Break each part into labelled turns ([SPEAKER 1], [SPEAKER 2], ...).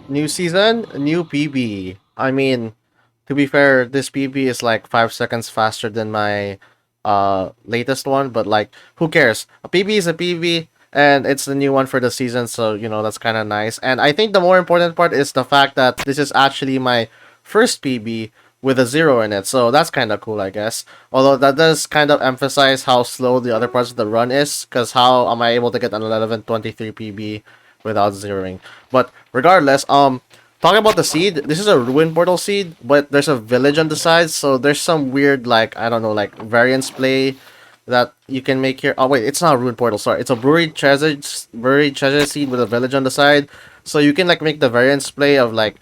[SPEAKER 1] New season, new PB. I mean, to be fair, this PB is like 5 seconds faster than my latest one, but like who cares? A PB is a PB and it's the new one for the season, so that's kind of nice. And I think the more important part is the fact that this is actually my first PB with a zero in it, so that's kind of cool, I guess. Although that does kind of emphasize how slow the other parts of the run is, because how am I able to get an 1123 PB without zeroing? But regardless, talking about the seed, this is a ruin portal seed, but there's a village on the side, so there's some weird, like, I don't know, like variance play that you can make here. Oh wait, it's not a ruin portal, sorry. It's a buried treasure seed with a village on the side. So you can like make the variance play of like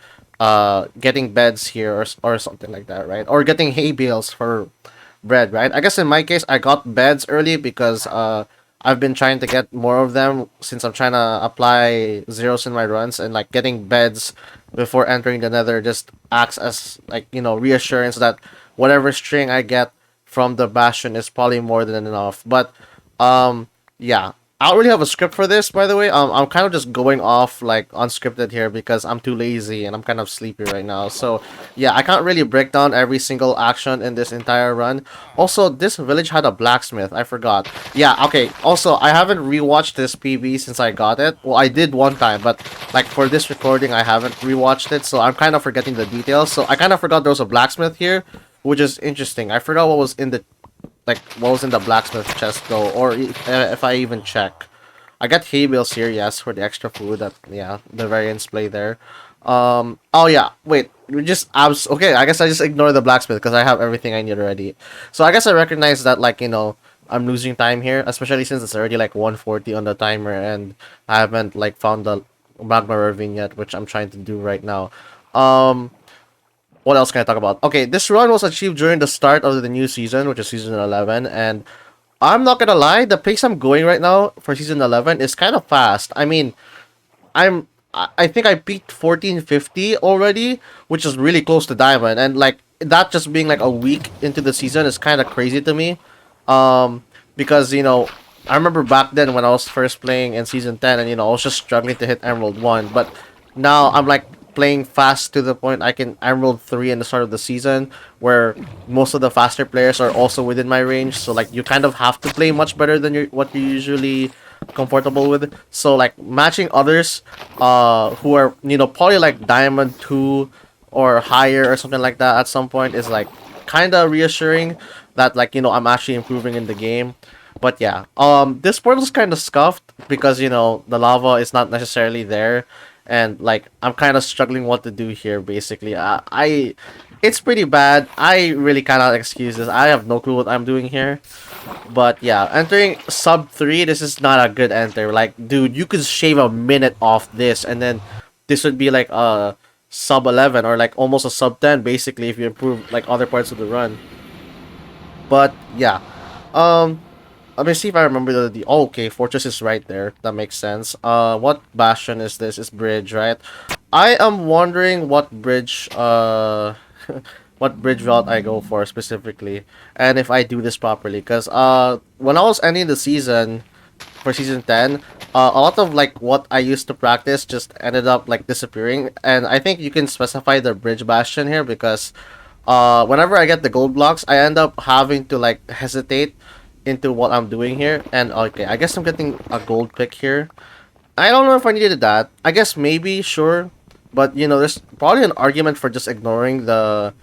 [SPEAKER 1] getting beds here or something like that, right? Or getting hay bales for bread, right? I guess in my case I got beds early because I've been trying to get more of them since I'm trying to apply zeros in my runs, and like getting beds before entering the nether just acts as like reassurance that whatever string I get from the bastion is probably more than enough. But yeah, I don't really have a script for this, by the way. I'm kind of just going off like unscripted here because I'm too lazy and I'm kind of sleepy right now. So yeah, I can't really break down every single action in this entire run. Also, this village had a blacksmith. I forgot. Yeah, okay. Also, I haven't rewatched this PB since I got it. Well, I did one time, but like for this recording, I haven't rewatched it, so I'm kind of forgetting the details. So I kind of forgot there was a blacksmith here, which is interesting. I forgot what was in the blacksmith chest though, or if I even check. I got hay bales here, yes, for the extra food. That yeah, the variance play there. Oh yeah, wait, we just okay. I guess I just ignore the blacksmith because I have everything I need already. So I guess I recognize that like I'm losing time here, especially since it's already like 140 on the timer and I haven't like found the magma ravine yet, which I'm trying to do right now. Um, what else can I talk about? Okay, this run was achieved during the start of the new season, which is season 11, and I'm not gonna lie, the pace I'm going right now for season 11 is kind of fast. I mean, I think I peaked 1450 already, which is really close to diamond, and like that just being like a week into the season is kind of crazy to me. Because I remember back then when I was first playing in season 10, and I was just struggling to hit Emerald 1, but now I'm like playing fast to the point I can Emerald 3 in the start of the season, where most of the faster players are also within my range, so like you kind of have to play much better than what you're usually comfortable with. So like matching others who are probably like diamond 2 or higher or something like that at some point is like kind of reassuring that like I'm actually improving in the game. But yeah, this portal's kind of scuffed because the lava is not necessarily there, and like I'm kind of struggling what to do here. Basically, it's pretty bad. I really cannot excuse this. I have no clue what I'm doing here. But yeah, entering sub 3, this is not a good enter. Like, dude, you could shave a minute off this, and then this would be like a sub 11 or like almost a sub 10, basically, if you improve like other parts of the run. But yeah, um, let me see if I remember oh, okay, fortress is right there. That makes sense. What bastion is this? It's bridge, right? I am wondering what bridge what bridge route I go for specifically, and if I do this properly. Cause when I was ending the season for season 10, a lot of like what I used to practice just ended up like disappearing, and I think you can specify the bridge bastion here because whenever I get the gold blocks, I end up having to like hesitate into what I'm doing here. And okay, I guess I'm getting a gold pick here. I don't know if I needed that. I guess maybe, sure. But there's probably an argument for just ignoring the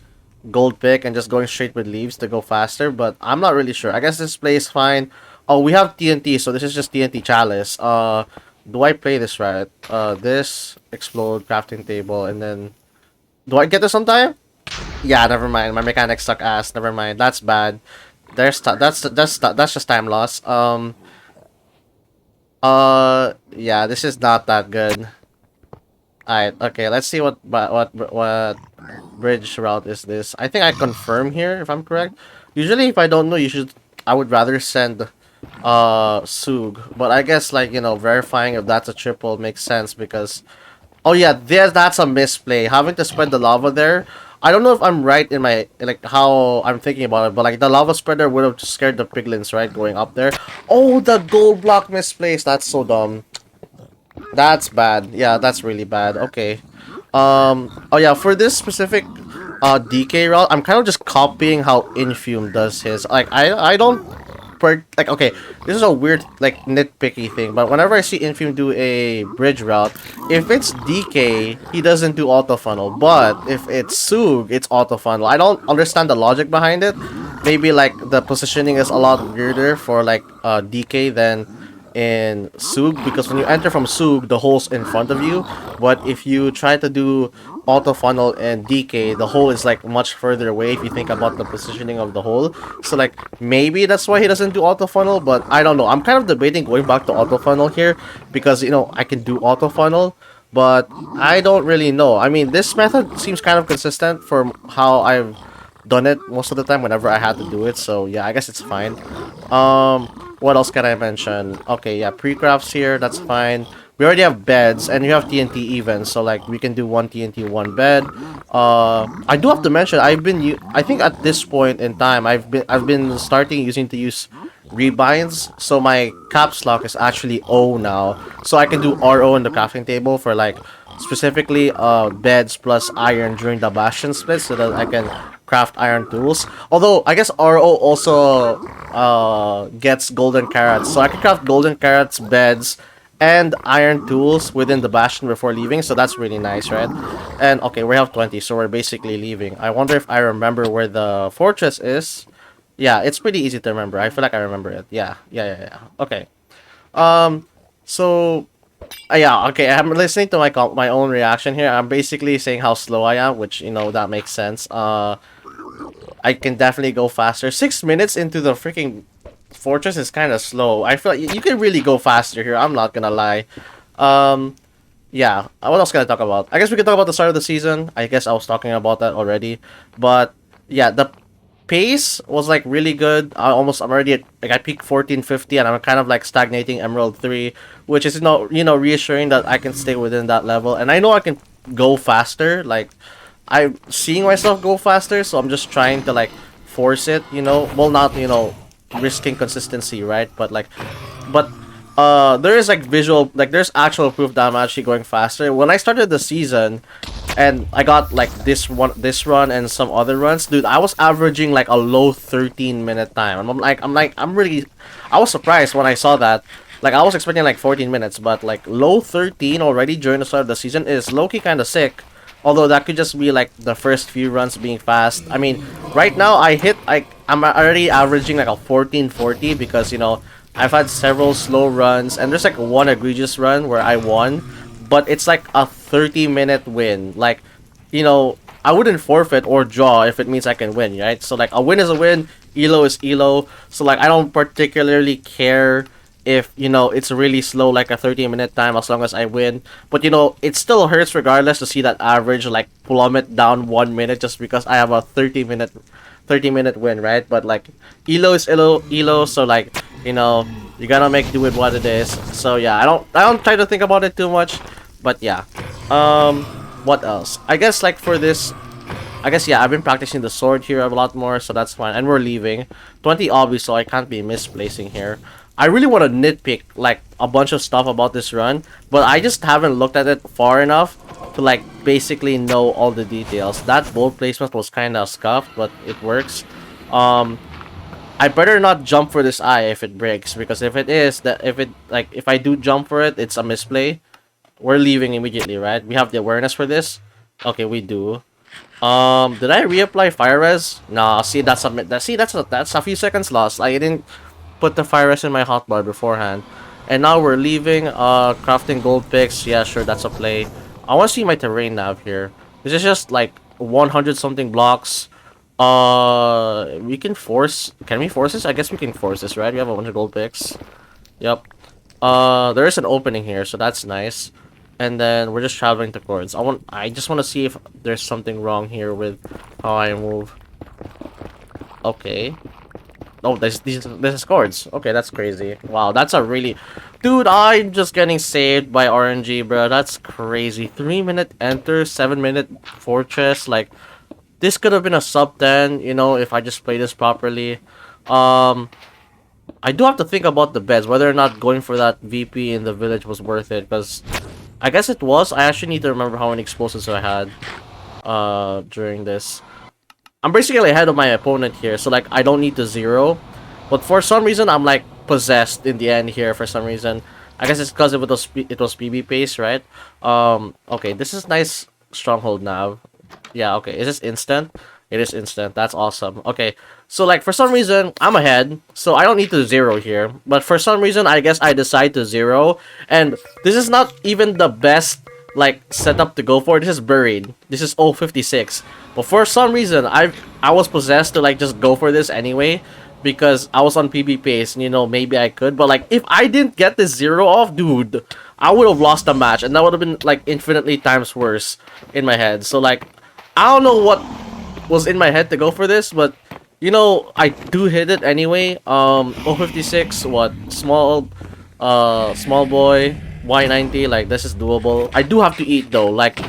[SPEAKER 1] gold pick and just going straight with leaves to go faster, but I'm not really sure. I guess this plays fine. Oh, we have TNT, so this is just TNT chalice. Do I play this right? This explode crafting table, and then do I get this on time? Yeah, never mind. My mechanics suck ass. Never mind. That's bad. That's just time loss. Yeah, this is not that good. Alright, okay, let's see what bridge route is this. I think I confirm here if I'm correct. Usually if I don't know, I would rather send Sug, but I guess like verifying if that's a triple makes sense because oh yeah, that's a misplay. Having to spread the lava there. I don't know if I'm right in my like how I'm thinking about it, but like the lava spreader would have scared the piglins, right, going up there. Oh, the gold block misplaced. That's so dumb. That's bad. Yeah, that's really bad. Okay. Oh yeah, for this specific DK route, I'm kind of just copying how Infume does his. Like I don't like okay, this is a weird like nitpicky thing, but whenever I see Infume do a bridge route, if it's DK, he doesn't do auto funnel, but if it's Sug, it's auto funnel. I don't understand the logic behind it. Maybe like the positioning is a lot weirder for like DK than in Sug, because when you enter from Sug, the hole's in front of you, but if you try to do auto funnel and DK, the hole is like much further away if you think about the positioning of the hole. So like maybe that's why he doesn't do auto funnel, but I don't know. I'm kind of debating going back to auto funnel here because I can do auto funnel, but I don't really know. I mean, this method seems kind of consistent for how I've done it most of the time whenever I had to do it. So yeah, I guess it's fine. What else can I mention? Okay, yeah, pre-crafts here, that's fine. We already have beds, and you have TNT even, so like we can do one TNT, one bed. I do have to mention, I think at this point in time, I've been starting using to use rebinds, so my caps lock is actually O now, so I can do RO in the crafting table for like specifically beds plus iron during the bastion split, so that I can craft iron tools. Although I guess RO also gets golden carrots, so I can craft golden carrots, beds, and iron tools within the bastion before leaving, so that's really nice, right? And okay, we have 20, so we're basically leaving. I wonder if I remember where the fortress is. Yeah, it's pretty easy to remember. I feel like I remember it. Yeah. Okay. Um, so yeah, okay. I'm listening to my own reaction here. I'm basically saying how slow I am, which that makes sense. I can definitely go faster. 6 minutes into the freaking fortress is kind of slow. I feel like you can really go faster here. I'm not gonna lie. Um, yeah. What else can I talk about? I guess we can talk about the start of the season. I guess I was talking about that already, but yeah, the pace was like really good. I'm already at, like I peaked 1450, and I'm kind of like stagnating Emerald 3, which is reassuring that I can stay within that level, and I know I can go faster. Like I'm seeing myself go faster, so I'm just trying to like force it. Well, not risking consistency, right? But there is like visual, like there's actual proof that I'm actually going faster. When I started the season, and I got like this run and some other runs, dude, I was averaging like a low 13-minute time. And I was surprised when I saw that. Like I was expecting like 14 minutes, but like low 13 already during the start of the season is low-key kind of sick. Although that could just be like the first few runs being fast. I mean, right now I'm already averaging like a 1440 because I've had several slow runs, and there's like one egregious run where I won, but it's like a 30-minute win. Like, I wouldn't forfeit or draw if it means I can win, right? So like a win is a win, elo is elo. So like I don't particularly care if it's really slow, like a 30-minute time, as long as I win. But it still hurts regardless to see that average like plummet down 1 minute just because I have a 30-minute win, right? But like elo is elo, so like you gotta make do with what it is. So yeah, I don't try to think about it too much. But yeah, what else? I guess like for this, I guess yeah, I've been practicing the sword here a lot more, so that's fine. And we're leaving 20 obby, so I can't be misplacing here. I really want to nitpick like a bunch of stuff about this run, but I just haven't looked at it far enough to like basically know all the details. That bolt placement was kind of scuffed, but it works. Um, I better not jump for this eye if it breaks, because if I do jump for it, it's a misplay. We're leaving immediately, right? We have the awareness for this. Okay, we do. Did I reapply fire res? Nah, see that's a few seconds lost. I didn't put the fire res in my hotbar beforehand. And now we're leaving, crafting gold picks. Yeah, sure, that's a play. I want to see my terrain nav here. This is just like 100 something blocks. We can force. Can we force this? I guess we can force this, right? We have a bunch of gold picks. Yep. There is an opening here, so that's nice. And then we're just traveling to chords. I just want to see if there's something wrong here with how I move. Okay. Oh, this is chords. Okay, that's crazy. Wow, that's a really... Dude, I'm just getting saved by RNG, bro. That's crazy. 3-minute enter, 7-minute fortress. Like, this could have been a sub 10, if I just play this properly. I do have to think about the beds, whether or not going for that VP in the village was worth it, because I guess it was. I actually need to remember how many explosives I had during this. I'm basically ahead of my opponent here, so like I don't need to zero. But for some reason I'm like possessed in the end here for some reason. I guess it's because it was PB pace, right? Okay, this is nice stronghold nav. Yeah, okay. Is this instant? It is instant. That's awesome. Okay. So like for some reason I'm ahead, so I don't need to zero here. But for some reason I guess I decide to zero, and this is not even the best like setup to go for. This is buried. This is 056. But for some reason I was possessed to like just go for this anyway because I was on PB pace and maybe I could, but like if I didn't get this zero off, dude, I would have lost the match and that would have been like infinitely times worse in my head. So like I don't know what was in my head to go for this, but I do hit it anyway. 056, what? Small boy, Y90, like this is doable. I do have to eat though, like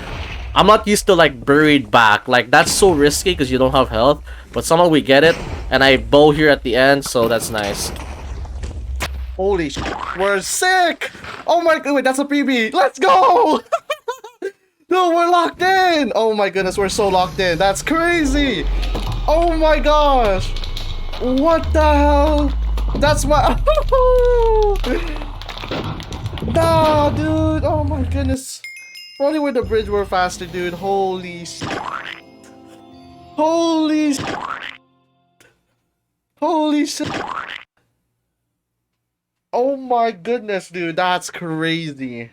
[SPEAKER 1] I'm not used to like buried back. Like that's so risky because you don't have health. But somehow we get it, and I bow here at the end, so that's nice. Holy sh! We're sick! Oh my god, wait, that's a PB. Let's go! No, we're locked in! Oh my goodness, we're so locked in. That's crazy! Oh my gosh! What the hell? That's my... Nah, dude! Oh my goodness. Only with the bridge we're faster, dude. Holy sh... Holy sh... Holy shit. Oh my goodness, dude. That's crazy.